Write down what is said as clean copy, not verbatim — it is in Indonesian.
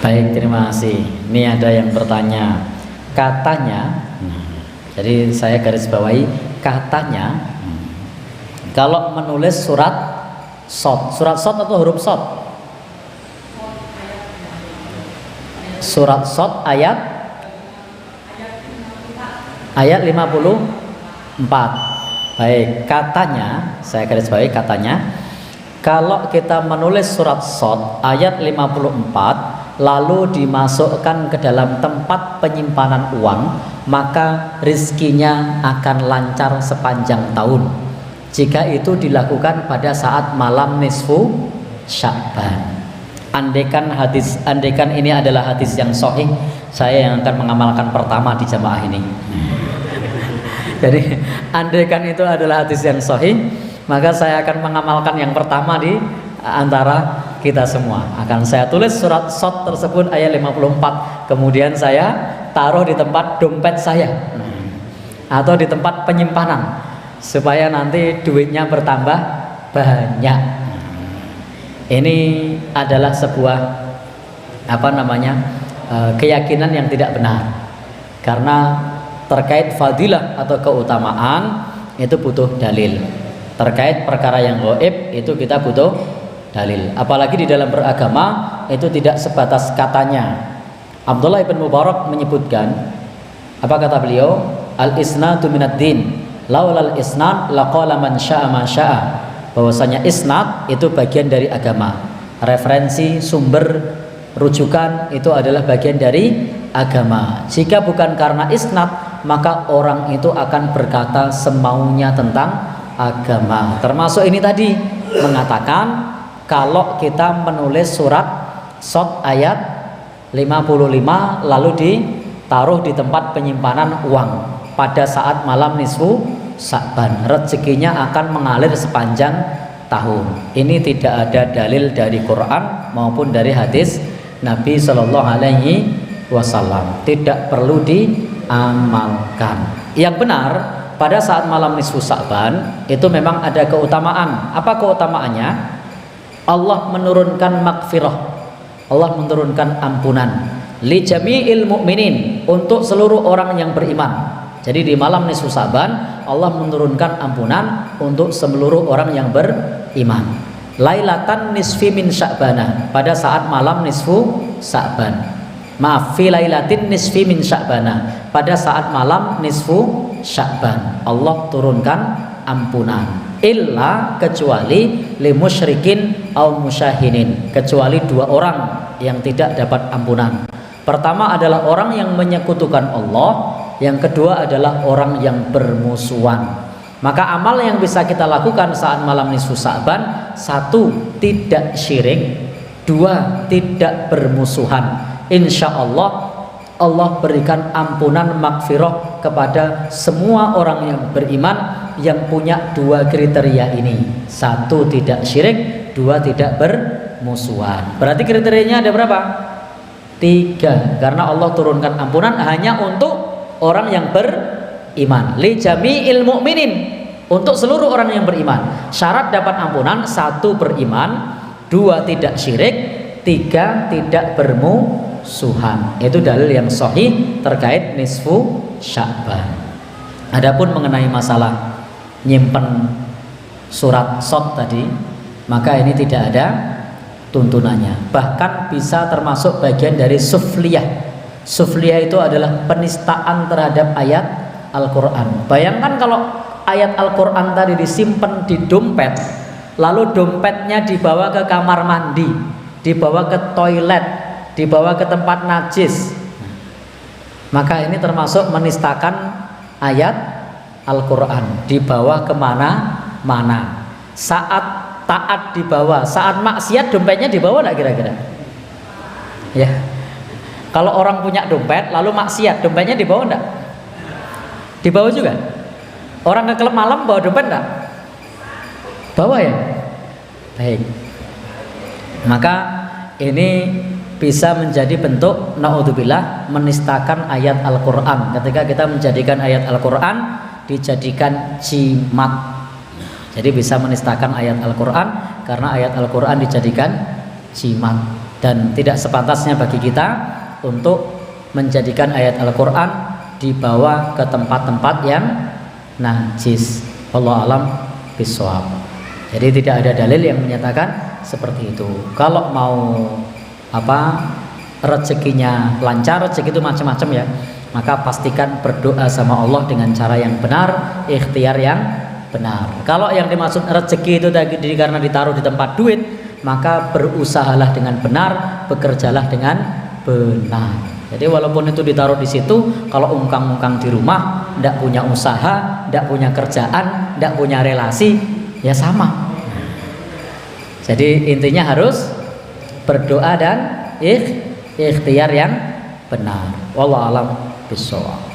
Baik, terima kasih. Ini ada yang bertanya, katanya, jadi saya garis bawahi katanya, kalau menulis surat shad atau huruf shad? Surat shad ayat 54. Baik, katanya, saya garis bawahi katanya, kalau kita menulis surat shad ayat 54 lalu dimasukkan ke dalam tempat penyimpanan uang, maka rizkinya akan lancar sepanjang tahun jika itu dilakukan pada saat malam nisfu Sya'ban. Andaikan ini adalah hadis yang sahih, saya yang akan mengamalkan pertama di jamaah ini. Jadi andaikan itu adalah hadis yang sahih, maka saya akan mengamalkan yang pertama di antara kita semua. Akan saya tulis surat shad tersebut ayat 54, kemudian saya taruh di tempat dompet saya atau di tempat penyimpanan supaya nanti duitnya bertambah banyak. Ini adalah sebuah keyakinan yang tidak benar, karena terkait fadilah atau keutamaan itu butuh dalil. Terkait perkara yang gaib itu kita butuh dalil. Apalagi di dalam beragama itu tidak sebatas katanya. Abdullah bin Mubarak menyebutkan, apa kata beliau? Al-isnadu minad din, laulal isnad laqala man syaa ma syaa. Bahwasanya isnad itu bagian dari agama. Referensi, sumber, rujukan itu adalah bagian dari agama. Jika bukan karena isnad, maka orang itu akan berkata semaunya tentang agama. Termasuk ini tadi mengatakan kalau kita menulis surat shad ayat 55 lalu ditaruh di tempat penyimpanan uang pada saat malam nisfu Sya'ban, rezekinya akan mengalir sepanjang tahun. Ini tidak ada dalil dari Quran maupun dari hadis Nabi Shallallahu Alaihi Wasallam. Tidak perlu diamalkan. Yang benar, pada saat malam nisfu Sya'ban itu memang ada keutamaan. Apa keutamaannya? Allah menurunkan maghfirah, Allah menurunkan ampunan li jami'il mu'minin, untuk seluruh orang yang beriman. Jadi di malam nisfu Sya'ban Allah menurunkan ampunan untuk seluruh orang yang beriman. Lailatan nisfi min Sya'bana, pada saat malam nisfu Sya'ban. Maaf, fi lailatin nisfi min Sya'bana, pada saat malam nisfu Sya'ban Allah turunkan ampunan. Illa, kecuali li musyrikin au musyahinin, kecuali dua orang yang tidak dapat ampunan. Pertama adalah orang yang menyekutukan Allah, yang kedua adalah orang yang bermusuhan. Maka amal yang bisa kita lakukan saat malam nisfu Sya'ban, satu, tidak syirik, dua, tidak bermusuhan. Insya Allah Allah berikan ampunan maghfirah kepada semua orang yang beriman yang punya dua kriteria ini. Satu, tidak syirik, dua, tidak bermusuhan. Berarti kriterianya ada berapa? 3. Karena Allah turunkan ampunan hanya untuk orang yang beriman. Li jami'il mu'minin, untuk seluruh orang yang beriman. Syarat dapat ampunan: 1, beriman, 2, tidak syirik, 3, tidak bermusuhan. Itu dalil yang sahih terkait nisfu Sya'ban. Adapun mengenai masalah nyimpen surat shad tadi, maka ini tidak ada tuntunannya. Bahkan bisa termasuk bagian dari sufliyah. Sufliyah itu adalah penistaan terhadap ayat Al-Quran. Bayangkan kalau ayat Al-Quran tadi disimpan di dompet, lalu dompetnya dibawa ke kamar mandi, dibawa ke toilet, dibawa ke tempat najis, maka ini termasuk menistakan ayat Al-Quran. Dibawa kemana-mana. Saat taat dibawa, saat maksiat dompetnya dibawa enggak kira-kira? Ya. Kalau orang punya dompet lalu maksiat, dompetnya dibawa enggak? Dibawa juga. Orang ke klub malam bawa dompet enggak? Bawa ya? Baik. Maka ini bisa menjadi bentuk naudzubillah menistakan ayat Al-Quran. Ketika kita menjadikan ayat Al-Quran dijadikan jimat, jadi bisa menistakan ayat Al-Quran karena ayat Al-Quran dijadikan jimat. Dan tidak sepantasnya bagi kita untuk menjadikan ayat Al-Quran dibawa ke tempat-tempat yang najis. Wallahu a'lam bishawab. Jadi tidak ada dalil yang menyatakan seperti itu. Kalau mau rezekinya lancar, rezeki itu macam-macam ya, maka pastikan berdoa sama Allah dengan cara yang benar, ikhtiar yang benar. Kalau yang dimaksud rezeki itu tadi karena ditaruh di tempat duit, maka berusahalah dengan benar, bekerjalah dengan benar. Jadi walaupun itu ditaruh di situ, kalau ungkang-ungkang di rumah, tidak punya usaha, tidak punya kerjaan, tidak punya relasi, ya sama. Jadi intinya harus berdoa dan ikhtiar yang benar. Wallahu a'lam bishawab.